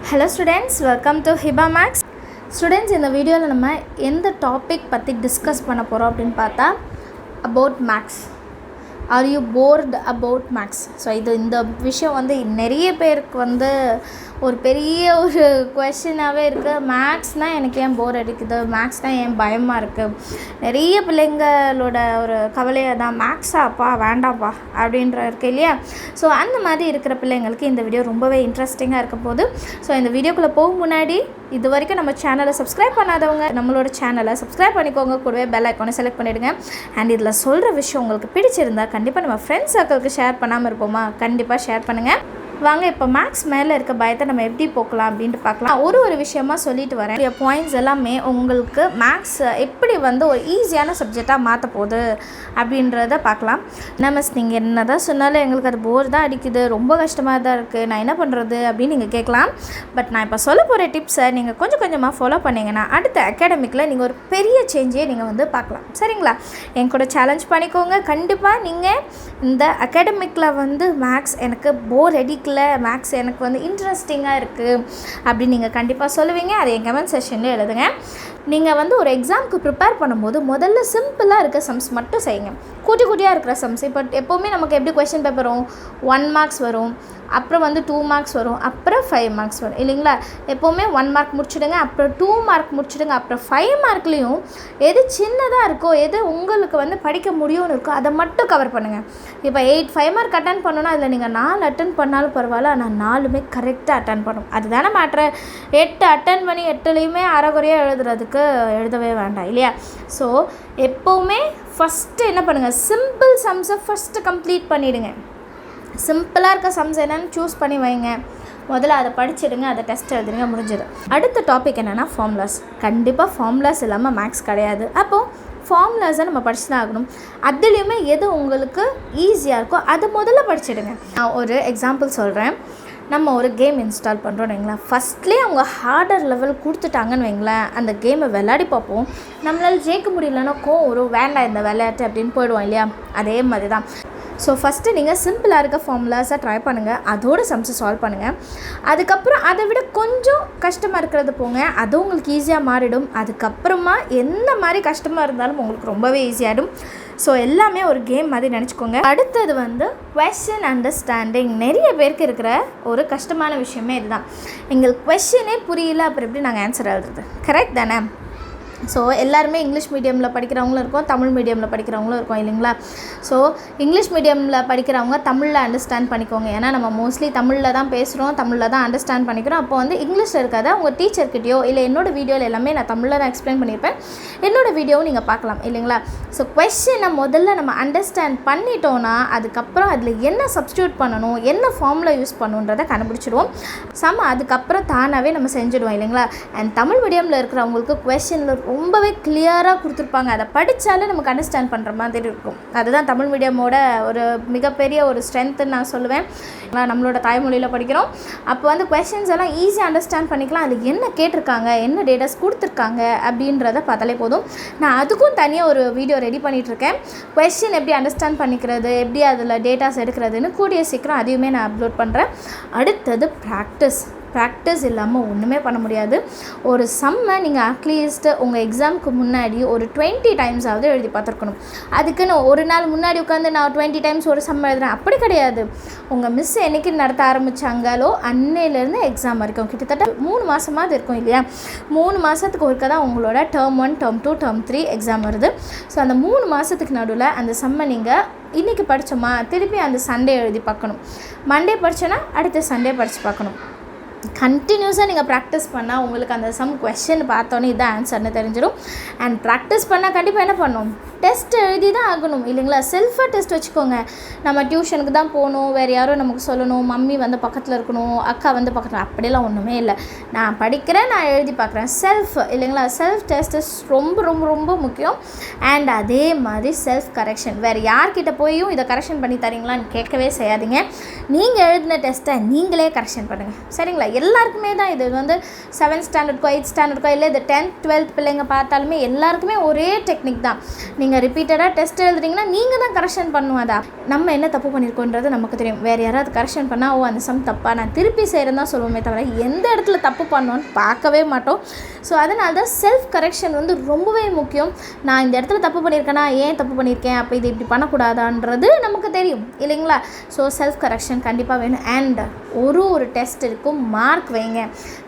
Hello students, welcome to Hiba Max. Students, இந்த வீடியோவில் நம்ம எந்த டாபிக் பற்றி டிஸ்கஸ் பண்ண போகிறோம் அப்படின்னு பார்த்தா about max. Are you bored about max? So இந்த விஷயம் வந்து நிறைய பேருக்கு வந்து ஒரு பெரிய ஒரு கொஷினாகவே இருக்குது. மேக்ஸ்னால் எனக்கு ஏன் போர் அடிக்குது, மேக்ஸ்னால் ஏன் பயமாக இருக்குது, நிறைய பிள்ளைங்களோட ஒரு கவலையாக தான் மேக்ஸாப்பா வேண்டாப்பா அப்படின்ற இருக்கு இல்லையா. ஸோ அந்த மாதிரி இருக்கிற பிள்ளைங்களுக்கு இந்த வீடியோ ரொம்பவே இன்ட்ரெஸ்டிங்காக இருக்க போகுது. ஸோ இந்த வீடியோக்குள்ளே போகும் முன்னாடி இது வரைக்கும் நம்ம சேனலை சப்ஸ்கிரைப் பண்ணாதவங்க நம்மளோட சேனலை சப்ஸ்கிரைப் பண்ணிக்கோங்க, கூடவே பெல் ஐக்கானை செலக்ட் பண்ணிவிடுங்க. அண்ட் இதில் சொல்கிற விஷயம் உங்களுக்கு பிடிச்சிருந்தா கண்டிப்பாக நம்ம ஃப்ரெண்ட்ஸ் சர்க்கிளுக்கு ஷேர் பண்ணாமல் இருப்போமா, கண்டிப்பாக ஷேர் பண்ணுங்கள். வாங்க இப்போ மேக்ஸ் மேலே இருக்க பயத்தை நம்ம எப்படி போக்கலாம் அப்படின்ட்டு பார்க்கலாம். ஒரு விஷயமா சொல்லிட்டு வரேன். பாயிண்ட்ஸ் எல்லாமே உங்களுக்கு மேக்ஸ் எப்படி வந்து ஒரு ஈஸியான சப்ஜெக்டாக மாற்ற போகுது அப்படின்றத பார்க்கலாம். மிஸ் நீங்கள் என்ன தான் சொன்னாலும் எங்களுக்கு அது போர் தான் அடிக்குது, ரொம்ப கஷ்டமாக தான் இருக்குது, நான் என்ன பண்ணுறது அப்படின்னு நீங்கள் கேட்கலாம். பட் நான் இப்போ சொல்ல போகிற டிப்ஸை நீங்கள் கொஞ்சம் கொஞ்சமாக ஃபாலோ பண்ணிங்கன்னா அடுத்த அகாடமிக்கில் நீங்கள் ஒரு பெரிய சேஞ்சையே நீங்கள் வந்து பார்க்கலாம். சரிங்களா? என் கூட சேலஞ்ச் பண்ணிக்கோங்க. கண்டிப்பாக நீங்கள் இந்த அகாடமிக்கில் வந்து மேக்ஸ் எனக்கு போர் அடிக்கல, மேக்ஸ் எனக்கு வந்து இன்ட்ரெஸ்டிங்காக இருக்குது அப்படின்னு நீங்கள் கண்டிப்பாக சொல்லுவீங்க. அதை என் கமெண்ட் செஷனில் எழுதுங்க. நீங்கள் வந்து ஒரு எக்ஸாமுக்கு ப்ரிப்பேர் பண்ணும்போது முதல்ல சிம்பிளாக இருக்க சம்ஸ் மட்டும் செய்யுங்க. குட்டியாக இருக்கிற சம்ஸ். இப்போ எப்போவுமே நமக்கு எப்படி கொஷின் பேப்பர் வரும், 1 மார்க்ஸ் வரும், அப்புறம் வந்து 2 மார்க்ஸ் வரும், அப்புறம் 5 மார்க்ஸ் வரும் இல்லைங்களா. எப்போவுமே 1 மார்க் முடிச்சுடுங்க, அப்புறம் 2 மார்க் முடிச்சுடுங்க, அப்புறம் 5 மார்க்லேயும் எது சின்னதாக இருக்கோ, எது உங்களுக்கு வந்து படிக்க முடியும்னு இருக்கோ அதை மட்டும் கவர் பண்ணுங்கள். இப்போ 5 மார்க் அட்டன் பண்ணணும்னா அதில் நீங்கள் 4 அட்டன் பண்ணாலும் பரவாயில்ல, ஆனால் 4மே கரெக்டாக அட்டன் பண்ணணும். அதுதானே மேட்ரு. 8 அட்டன் பண்ணி 8லேயுமே அரைகுறையாக எழுதவே வேண்டாம் இல்லையா. ஸோ எப்போவுமே ஃபஸ்ட்டு என்ன பண்ணுங்கள், சிம்பிள் சம்ஸை ஃபஸ்ட்டு கம்ப்ளீட் பண்ணிவிடுங்க. சிம்பிளாக இருக்க சம்ஸ் என்னென்னு சூஸ் பண்ணி வைங்க. முதல்ல அதை படிச்சிடுங்க, அதை டெஸ்ட் எழுதுங்க, முடிஞ்சது. அடுத்த டாபிக் என்னென்னா ஃபார்முலாஸ். கண்டிப்பாக ஃபார்முலாஸ் இல்லாமல் மேக்ஸ் கிடையாது. அப்போது ஃபார்முலாஸை நம்ம படிச்சு தான் ஆகணும். அதுலேயுமே எது உங்களுக்கு ஈஸியாக இருக்கோ அதை முதல்ல படிச்சிடுங்க. நான் ஒரு எக்ஸாம்பிள் சொல்கிறேன். நம்ம ஒரு கேம் இன்ஸ்டால் பண்ணுறோன்னு வைங்களேன். ஃபஸ்ட்லேயே அவங்க ஹார்டர் லெவல் கொடுத்துட்டாங்கன்னு வைங்களேன், அந்த கேமை விளையாடி பார்ப்போம். நம்மளால் ஜெயிக்க முடியலன்னா ஒரு வேண்டாம் இந்த விளையாட்டு அப்படின்னு போயிடுவோம் இல்லையா. அதே மாதிரி தான். ஸோ ஃபஸ்ட்டு நீங்கள் சிம்பிளாக இருக்க ஃபார்முலாஸை ட்ரை பண்ணுங்கள், அதோட சம்ஸை சால்வ் பண்ணுங்கள். அதுக்கப்புறம் அதை விட கொஞ்சம் கஷ்டமாக இருக்கிறது போங்க, அது உங்களுக்கு ஈஸியாக மாறிடும். அதுக்கப்புறமா எந்த மாதிரி கஷ்டமாக இருந்தாலும் உங்களுக்கு ரொம்பவே ஈஸியாகிடும். ஸோ எல்லாமே ஒரு கேம் மாதிரி நினச்சிக்கோங்க. அடுத்தது வந்து கொஸ்டின் அண்டர்ஸ்டாண்டிங். நிறைய பேருக்கு இருக்கிற ஒரு கஷ்டமான விஷயமே இதுதான். எங்களுக்கு கொஸ்டினே புரியல, அப்புறம் எப்படி நாங்கள் ஆன்சர் எழுதுறது? கரெக்ட் தானே? ஸோ எல்லாருமே இங்கிலீஷ் மீடியமில் படிக்கிறவங்களும் இருக்கும், தமிழ் மீடியமில் படிக்கிறவங்களும் இருக்கும் இல்லைங்களா. ஸோ இங்கிலீஷ் மீடியமில் படிக்கிறவங்க தமிழில் அண்டர்ஸ்டாண்ட் பண்ணிக்கோங்க. ஏன்னா நம்ம மோஸ்ட்லி தமிழில் தான் பேசுகிறோம், தமிழில் தான் அண்டர்ஸ்டாண்ட் பண்ணிக்கிறோம். அப்போ வந்து இங்கிலீஷில் இருக்காத உங்கள் டீச்சர்கிட்டயோ இல்லை என்னோடய வீடியோவில் எல்லாமே நான் தமிழில் தான் எக்ஸ்பிளைன் பண்ணியிருப்பேன், என்னோடய வீடியோவும் நீங்கள் பார்க்கலாம் இல்லைங்களா. ஸோ கொஸ்டினை முதல்ல நம்ம அண்டர்ஸ்டாண்ட் பண்ணிட்டோன்னா அதுக்கப்புறம் அதில் என்ன சப்ஸ்டியூட் பண்ணணும், என்ன ஃபார்முலா யூஸ் பண்ணணுன்றதை கண்டுபிடிச்சிடுவோம். அதுக்கப்புறம் தானாகவே நம்ம செஞ்சுடுவோம் இல்லைங்களா. அண்ட் தமிழ் மீடியமில் இருக்கிறவங்களுக்கு கொஸ்டினில் ரொம்பவே கிளியராக கொடுத்துருப்பாங்க. அதை படித்தாலே நமக்கு அண்டர்ஸ்டாண்ட் பண்ணுற மாதிரி இருக்கும். அதுதான் தமிழ் மீடியமோட ஒரு மிகப்பெரிய ஒரு ஸ்ட்ரென்த்துன்னு நான் சொல்லுவேன். நம்மளோட தாய்மொழியில் படிக்கிறோம். அப்போ வந்து கொஸ்டின்ஸ் எல்லாம் ஈஸியாக அண்டர்ஸ்டாண்ட் பண்ணிக்கலாம். அது என்ன கேட்டிருக்காங்க, என்ன டேட்டாஸ் கொடுத்துருக்காங்க அப்படின்றத பார்த்தாலே போதும். நான் அதுக்கும் தனியாக ஒரு வீடியோ ரெடி பண்ணிகிட்ருக்கேன். கொஸ்டின் எப்படி அண்டர்ஸ்டாண்ட் பண்ணிக்கிறது, எப்படி அதில் டேட்டாஸ் எடுக்கிறதுன்னு கூடிய சீக்கிரம் அதையுமே நான் அப்லோட் பண்ணுறேன். அடுத்தது ப்ராக்டிஸ் இல்லாமல் ஒன்றுமே பண்ண முடியாது. ஒரு சம்மை நீங்கள் அட்லீஸ்ட்டு உங்கள் எக்ஸாமுக்கு முன்னாடி ஒரு 20 டைம்ஸாவது எழுதி பார்த்துருக்கணும். அதுக்குன்னு ஒரு நாள் முன்னாடி உட்காந்து நான் 20 டைம்ஸ் ஒரு சம் எழுதுறேன் அப்படி கிடையாது. உங்கள் மிஸ் என்றைக்கு நடத்த ஆரம்பித்தாங்களோ அன்னையிலேருந்து எக்ஸாம் வரைக்கும் கிட்டத்தட்ட 3 மாதமாவது இருக்கும் இல்லையா. 3 மாதத்துக்கு ஒருக்க தான் உங்களோட டேர்ம் 1, டேர்ம் 2, டேர்ம் 3 எக்ஸாம் வருது. ஸோ அந்த 3 மாதத்துக்கு நடுவில் அந்த சம்மை நீங்கள் இன்றைக்கி படித்தோமா திருப்பி அந்த சண்டே எழுதி பார்க்கணும், மண்டே படித்தோன்னா அடுத்த சண்டே படித்து பார்க்கணும். கண்டினியூஸாக நீங்கள் ப்ராக்டிஸ் பண்ணால் உங்களுக்கு அந்த சம் கொஸ்டின் பார்த்தோன்னே இதான் ஆன்சர்னு தெரிஞ்சிடும். அண்ட் ப்ராக்டிஸ் பண்ணால் கண்டிப்பாக என்ன பண்ணணும், டெஸ்ட் எழுதி தான் ஆகணும் இல்லைங்களா. செல்ஃபாக டெஸ்ட் வச்சுக்கோங்க. நம்ம டியூஷனுக்கு தான் போகணும், வேறு யாரும் நமக்கு சொல்லணும், மம்மி வந்து பக்கத்தில் இருக்கணும், அக்கா வந்து பக்கத்தில், அப்படிலாம் ஒன்றுமே இல்லை. நான் படிக்கிறேன், நான் எழுதி பார்க்குறேன். செல்ஃப் இல்லைங்களா. செல்ஃப் டெஸ்ட் ரொம்ப ரொம்ப ரொம்ப முக்கியம். அண்ட் அதே மாதிரி செல்ஃப் கரெக்ஷன். வேறு யார்கிட்ட போயும் இதை கரெக்ஷன் பண்ணி தரீங்களான்னு கேட்கவே செய்யாதீங்க. நீங்கள் எழுதின டெஸ்ட்டை நீங்களே கரெக்ஷன் பண்ணுங்கள். சரிங்களா. எல்லாருக்குமே தான் இது வந்து 7th ஸ்டாண்டர்ட்க்கோ 8th ஸ்டாண்டர்ட்க்கோ இல்லை இது 10th 12th பிள்ளைங்க பார்த்தாலுமே எல்லாருக்குமே ஒரே டெக்னிக் தான். நீங்கள் ரிப்பீட்டடாக டெஸ்ட் எழுதுறீங்கன்னா நீங்கள் தான் கரெக்ஷன் பண்ணுவோம். அதை நம்ம என்ன தப்பு பண்ணியிருக்கோன்றது நமக்கு தெரியும். வேறு யாராவது கரெக்ஷன் பண்ணால் அந்த சம் தப்பா நான் திருப்பி செய்கிறேன் தான் சொல்லுவோமே தவிர எந்த இடத்துல தப்பு பண்ணோன்னு பார்க்கவே மாட்டோம். ஸோ அதனால தான் செல்ஃப் கரெக்ஷன் வந்து ரொம்பவே முக்கியம். நான் இந்த இடத்துல தப்பு பண்ணியிருக்கேன்னா ஏன் தப்பு பண்ணியிருக்கேன், அப்போ இது இப்படி பண்ணக்கூடாதான்றது நமக்கு தெரியும் இல்லைங்களா. ஸோ செல்ஃப் கரெக்ஷன் கண்டிப்பாக வேணும். அண்ட் ஒரு டெஸ்ட் இருக்கும், மார்க் வைங்க.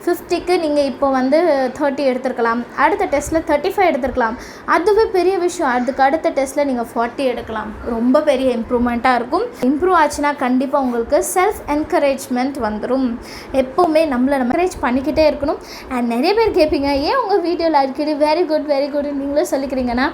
50க்கு நீங்கள் இப்போ வந்து 30 எடுத்துருக்கலாம், அடுத்த டெஸ்ட்டில் 35 எடுத்துருக்கலாம். அதுவே பெரிய விஷயம். அதுக்கு அடுத்த டெஸ்ட்டில் நீங்கள் 40 எடுக்கலாம். ரொம்ப பெரிய இம்ப்ரூவ்மெண்ட்டாக இருக்கும். இம்ப்ரூவ் ஆச்சுன்னா கண்டிப்பாக உங்களுக்கு செல்ஃப் என்கரேஜ்மெண்ட் வந்துடும். எப்போவுமே நம்மளை என்கரேஜ் பண்ணிக்கிட்டே இருக்கணும். அண்ட் நிறைய பேர் கேட்பீங்க, ஏன் உங்கள் வீடியோவில் அடிக்கடி வெரி குட் நீங்களும் சொல்லிக்கிறீங்கன்னா,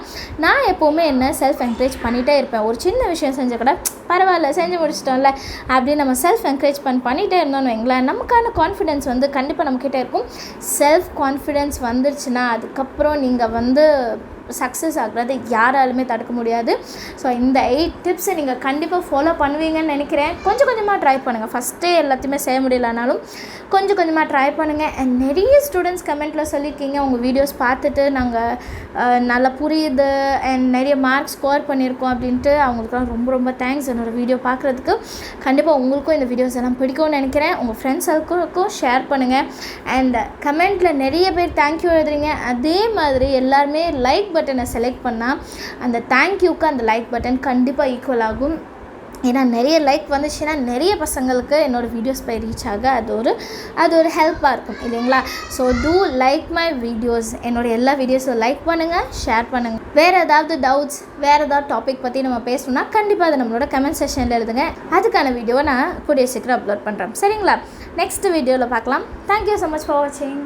நான் எப்போவுமே என்ன செல்ஃப் என்கரேஜ் பண்ணிகிட்டே இருப்பேன். ஒரு சின்ன விஷயம் செஞ்ச கூட பரவாயில்ல செஞ்சு முடிச்சிட்டோம்ல அப்படின்னு நம்ம செல்ஃப் என்கரேஜ் பண்ணிகிட்டே இருந்தோம்னு வைங்களேன், நமக்கான கான்ஃபிடென்ஸ் வந்து கண்டிப்பாக நம்மக்கிட்ட இருக்கும். செல்ஃப் கான்ஃபிடென்ஸ் வந்துருச்சுன்னா அதுக்கப்புறம் நீங்கள் வந்து சக்ஸஸ் ஆகிறது யாராலுமே தடுக்க முடியாது. ஸோ இந்த 8 டிப்ஸை நீங்கள் கண்டிப்பாக ஃபாலோ பண்ணுவீங்கன்னு நினைக்கிறேன். கொஞ்சம் கொஞ்சமாக ட்ரை பண்ணுங்கள். ஃபஸ்ட்டே எல்லாத்தையுமே செய்ய முடியலனாலும் கொஞ்சம் கொஞ்சமாக ட்ரை பண்ணுங்கள். அண்ட் நிறைய ஸ்டூடெண்ட்ஸ் கமெண்ட்டில் சொல்லியிருக்கீங்க, உங்கள் வீடியோஸ் பார்த்துட்டு நாங்கள் நல்லா புரியுது அண்ட் நிறைய மார்க் ஸ்கோர் பண்ணியிருக்கோம் அப்படின்ட்டு. அவங்களுக்குலாம் ரொம்ப ரொம்ப தேங்க்ஸ் என்னோடய வீடியோ பார்க்குறதுக்கு. கண்டிப்பாக உங்களுக்கும் இந்த வீடியோஸ் எல்லாம் பிடிக்கும்னு நினைக்கிறேன். உங்கள் ஃப்ரெண்ட்ஸ் சர்க்கிளுக்கும் ஷேர் பண்ணுங்கள். அண்ட் கமெண்ட்டில் நிறைய பேர் தேங்க்யூ எழுதுறீங்க. அதே மாதிரி எல்லாருமே லைக் பட்டனை செலக்ட் பண்ணால் அந்த தேங்க்யூக்கு அந்த லைக் பட்டன் கண்டிப்பாக ஈக்குவல் ஆகும். ஏன்னா நிறைய லைக் வந்துச்சுன்னா நிறைய பசங்களுக்கு என்னோடய வீடியோஸ் போய் ரீச் ஆக அது ஒரு ஹெல்ப்பாக இருக்கும் இல்லைங்களா. So to like my videos. என்னோடய எல்லா வீடியோஸும் லைக் பண்ணுங்கள், ஷேர் பண்ணுங்கள். வேறு ஏதாவது டவுட்ஸ், வேறு ஏதாவது டாபிக் பற்றி நம்ம பேசணும்னா கண்டிப்பாக அதை நம்மளோட கமெண்ட் செக்ஷனில் எழுதுங்க. அதுக்கான வீடியோவை நான் கூடிய சீக்கிரம் அப்லோட் பண்ணுறேன். சரிங்களா, நெக்ஸ்ட் வீடியோவில் பார்க்கலாம். தேங்க்யூ ஸோ மச் ஃபார் வாட்சிங்.